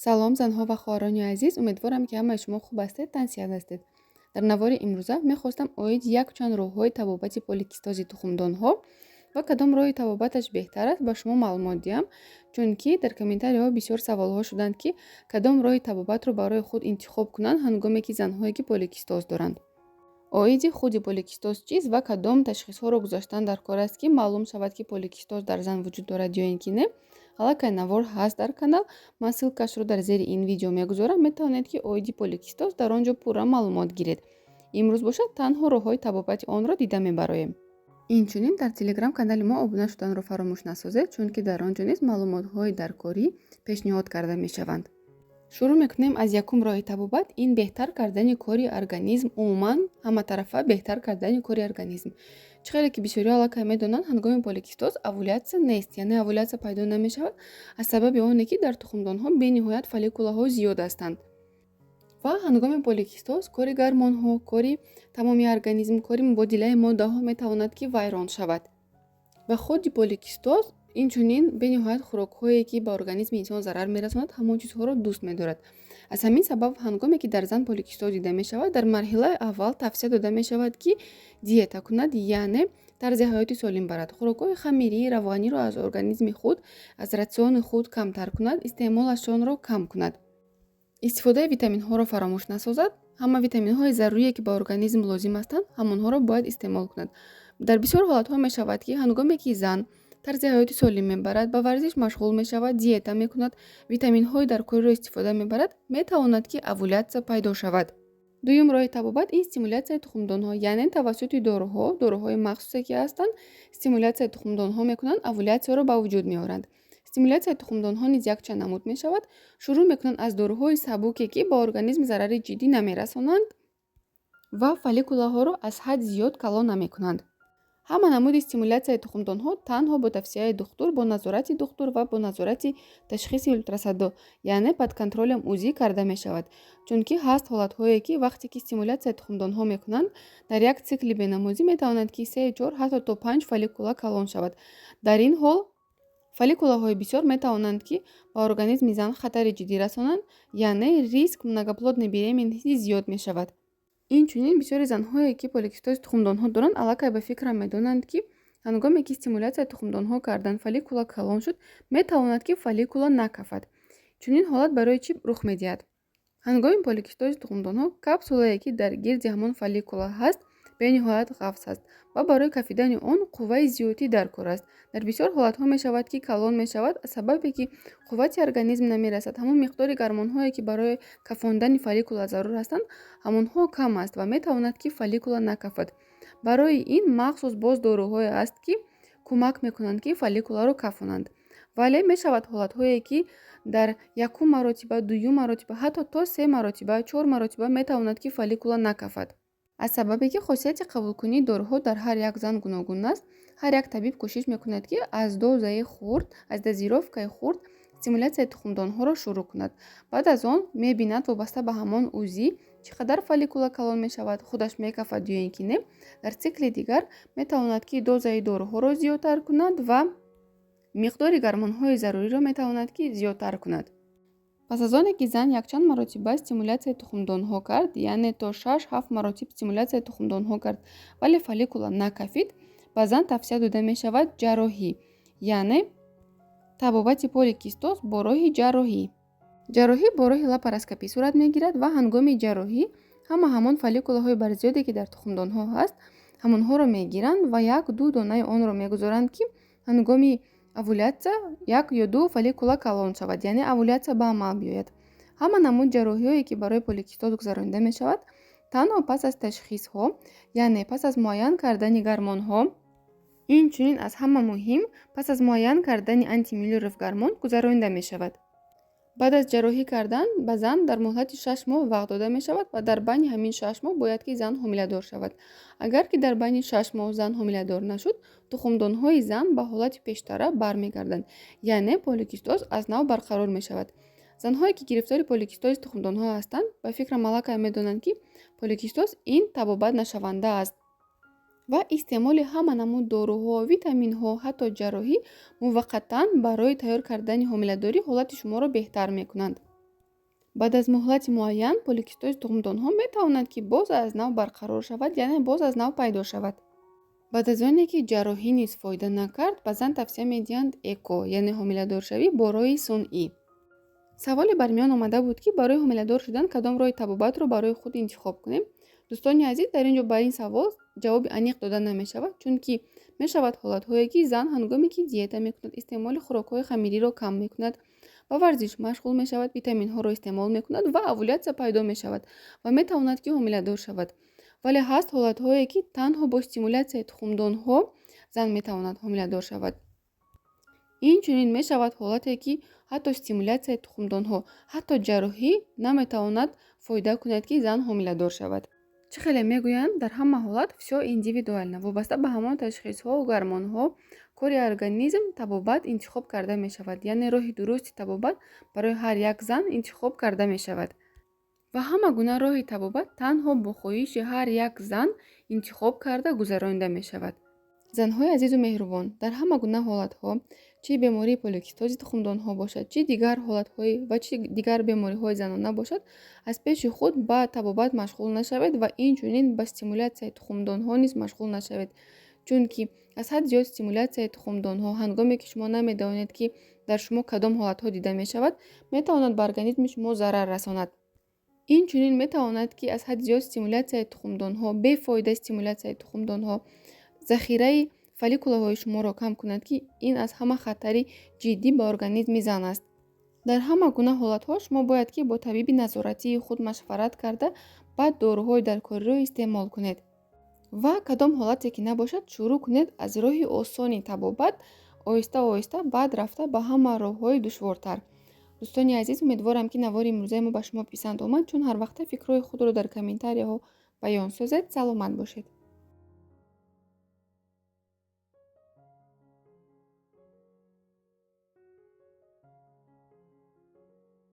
салом занҳо ва хоҳарони азиз, умедворам ки ҳамаи шумо хуб ҳастед, тансиҳат ҳастед. дар навори имрӯза мехостам оид якчанд роҳҳои табобати поликистози тухмдонҳо ва кадом роҳи табобаташ беҳтар аст ба шумо маълумот диҳам, чунки дар комментариҳо бисёр саволҳо шуданд ки кадом роҳи табобатро барои худ интихоб кунанд ҳангоме ки занҳое ки поликистоз доранд. оиди худи поликистоз чист ва кадом ташхисҳоро гузоштан дар кор аст ки маълум шавад ки поликистоз дар зан вуҷуд дорад ё ин ки не. аллакай навор ҳаст дар канал. ман ссилкашро дар зери ин видео мегузорам. метавонед ки оиди поликистоз дар он ҷо пурра маълумот гиред. имрӯз бошад танҳо роҳҳои табобати онро дида мебароем. инчунин дар телеграм канали мо обуна шуданро фаромӯш насозед, чунки дар он ҷо низ маълумотҳои даркорӣ пешниҳод карда мешаванд. шурӯъ мекунем аз якум роҳи табобат. ин беҳтар кардани кори организм, умуман ҳаматарафа беҳтар кардани кори организм. чӣ хеле ки бисёриҳо аллакай медонанд, ҳангоми поликистоз овулясия нест, яъне овулясия пайдо намешавад аз сабаби оне ки дар тухмдонҳо бениҳоят фолликулаҳо зиёд ҳастанд ва ҳангоми поликистоз кори гормонҳо, кори тамоми организм, кори мубодилаи моддаҳо метавонад ки вайрон шавад. ва худи поликистоз инчунин бениҳоят хӯрокҳое ки ба организми инсон зарар мерасонад ҳамон чизҳоро дӯст медорад. аз ҳамин сабаб ҳангоме ки дар зан поликистоз дида мешавад, дар марҳилаи аввал тавсия дода мешавад ки диета кунад, яъне тарзи ҳаёти солим барад. хӯрокҳои хамирӣ, равғаниро аз организми худ, аз ратсиони худ камтар кунад, истеъмолашонро кам кунад. истифодаи витаминҳоро фаромӯш насозад. ҳама витаминҳои зарурие ки ба организм лозим ҳастанд, ҳамонҳоро бояд истеъмол кунад. дар бисёр ҳолатҳо мешавад ки ҳангоме ки зан тарзи ҳаёти солим мебарад, ба варзиш машғул мешавад, диета мекунад, витаминҳои даркориро истифода мебарад, метавонад ки овулясия пайдо шавад. дуюм роҳи табобат ин стимулятсияи тухмдонҳо, яъне тавассути дороҳои махсусе ки ҳастанд, стимулятсияи тухмдонҳо мекунанд, овулясияро ба вуҷуд меоранд. стимулятсияи тухмдонҳо низ якчанд намуд мешавад. шурӯъ мекунанд аз дороҳои сабуке ки ба организм зарари ҷиддӣ намерасонанд ва фолликулаҳоро аз ҳад зиёд калон намекунанд. ҳама намуди стимулятсияи тухмдонҳо танҳо бо тавсияи духтур, бо назорати духтур ва бо назорати ташхиси ултрасадо, яъне под контролем УЗИ карда мешавад, чунки ҳаст ҳолатҳое ки вақте ки стимулятсияи тухмдонҳо мекунанд, дар як цикли бенамозӣ метавонад ки 3-4 ҳатто то 5 фолликула калон шавад. дар ин ҳол фолликулаҳои бисёр метавонанд ки ба организми зан хатари ҷиддӣ расонанд, яъне риск многоплодной беременности зиёд мешавад. инчунин бисёри занҳое ки поликистози тухмдонҳо доранд, аллакай ба фикрам медонанд ки ҳангоме ки стимулятсияи тухмдонҳо кардан фолликула калон шуд, метавонад ки фолликула накафад. чунин ҳолат барои чӣ рух медиҳад? ҳангоми поликистози тухмдонҳо капсулае ки дар гирди ҳамон фолликула ҳаст бениҳоят ғафс аст ва барои кафидани он қувваи зиёдӣ дар кор аст. дар бисёр ҳолатҳо мешавад ки калон мешавад аз сабабе ки қуввати организм намерасад. ҳамон миқдори гормонҳое ки барои кафондани фолликула зарур ҳастанд, ҳамонҳо кам аст ва метавонад ки фолликула накафад. барои ин махсус боз дороҳое аст ки кӯмак мекунанд ки фолликуларо кафонанд. вале мешавад ҳолатҳое ки дар якум маротиба, дуюм маротиба, ҳатто то 3 маротиба, 4 маротиба метавонад ки фолликула накафад. аз сабабе ки хосияти қабулкунии дороҳо дар ҳар як зан гуногун аст, ҳар як табиб кӯшиш мекунад ки аз дозаи хурд, аз дозировкаи хурд стимулятсияи тухмдонҳоро шурӯъ кунад. баъд аз он мебинад вобаста ба ҳамон УЗИ чӣ қадар фолликула калон мешавад, худаш мекафад ё ин ки не. дар цикли дигар метавонад ки дозаи дороҳоро зиёдтар кунад ва миқдори гормонҳои заруриро метавонад ки зиёдтар кунад. пас аз оне ки зан якчанд маротиба стимулятсияи тухмдонҳо кард, яъне то 6-7 маротиб стимулятсияи тухмдонҳо кард, вале фолликула накафид, ба зан тавсия дода мешавад ҷарроҳӣ, яъне табобати поликистоз бо роҳи ҷарроҳӣ. ҷарроҳӣ бо роҳи лапароскопӣ сурат мегирад ва ҳангоми ҷарроҳӣ ҳамон фолликулаҳои барзиёде ки дар тухмдонҳо ҳаст, ҳамонҳоро мегиранд ва 1-2 донаи онро мегузоранд ки ҳангоми овулясия 1 ё 2 фолликула калон шавад, яъне овулясия ба амал биёяд. ҳама намуд ҷарроҳиҳое ки барои поликистоз гузаронида мешавад, танҳо пас аз ташхисҳо, яъне пас аз муайян кардани гормонҳо, инчунин аз ҳама муҳим пас аз муайян кардани антимиллеров гормон гузаронида мешавад. баъд аз ҷарроҳӣ кардан ба зан дар муҳлати 6 моҳ вақт дода мешавад ва дар байни ҳамин 6 моҳ бояд ки зан ҳомиладор шавад. агар ки дар байни 6 моҳ зан ҳомиладор нашуд, тухмдонҳои зан ба ҳолати пештара бармегарданд, яъне поликистоз аз нав барқарор мешавад. занҳое ки гирифтори поликистози тухмдонҳо ҳастанд, ба фикрам аллакай медонанд ки поликистоз ин табобат нашаванда аст ва истеъмоли ҳама намуд дороҳо, витаминҳо, ҳатто ҷарроҳӣ муваққатан барои тайёр кардани ҳомиладорӣ ҳолати шуморо беҳтар мекунанд. баъд аз муҳлати муайян поликистозис тухмдонҳо метавонад ки боз аз нав барқарор шавад, яъне боз аз нав пайдо шавад. баъд аз оне ки ҷарроҳӣ низ фоида накард, баъзан тавсия медиҳанд эко, яъне ҳомиладоршавӣ бо роҳи сунъӣ. саволе бар миён омада буд ки барои ҳомиладор шудан кадом роҳи табобатро барои худ интихоб кунем. дӯстони азиз, дар ин ҷо ба ин савол ҷавоби аниқ дода намешавад, чунки мешавад ҳолатҳое ки зан ҳангоме ки диета мекунад, истеъмоли хӯрокҳои хамириро кам мекунад, ба варзиш машғул мешавад, витаминҳоро истеъмол мекунад ва овулясия пайдо мешавад ва метавонад ки ҳомиладор шавад. вале ҳаст ҳолатҳое ки танҳо бо стимулятсияи тухмдонҳо зан метавонад ҳомиладор шавад. инчунин мешавад ҳолате ки ҳатто стимулятсияи тухмдонҳо, ҳатто ҷарроҳӣ наметавонад фоида кунад ки зан ҳомиладор шавад. чӣ хеле мегӯянд, дар ҳама ҳолат всё индивидуально, вобаста ба ҳамон ташхисҳо, гормонҳо, кори организм табобат интихоб карда мешавад, яъне роҳи дурусти табобат барои ҳар як зан интихоб карда мешавад. ва ҳама гуна роҳи табобат танҳо бо хоҳиши ҳар як зан интихоб карда гузаронида мешавад. занҳои азизу меҳрубон, дар ҳама гуна ҳолатҳо, чӣ бемории поликистози тухмдонҳо бошад, чӣ дигар ҳолатҳои ва чӣ дигар бемориҳои занона бошад, аз пеши худ ба табобат машғул нашавед ва инчунин ба стимулятсияи тухмдонҳо низ машғул нашавед, чунки аз ҳад зиёд стимулятсияи тухмдонҳо ҳангоме ки шумо намедонед ки дар шумо кадом ҳолатҳо дида мешавад, метавонад ба организми шумо зарар расонад. инчунин метавонад ки аз ҳад зиёд стимулятсияи тухмдонҳо, бефоида стимулятсияи тухмдонҳо захираи фолликулаҳои шуморо кам кунад ки ин аз ҳама хатари ҷиддӣ ба организми зан аст. дар ҳама гуна ҳолатҳо шумо бояд ки бо табиби назоратии худ машварат карда баъд доруҳои даркориро истеъмол кунед ва кадом ҳолате ки набошад шурӯъ кунед аз роҳи осони табобат, оҳиста оҳиста баъд рафта ба ҳама роҳҳои душвортар. дӯстони азиз, умедворам ки навори имрӯзаи мо ба шумо писанд омад. чун ҳар вақта фикрҳои худро дар комментарияҳо баён созед. саломат бошед.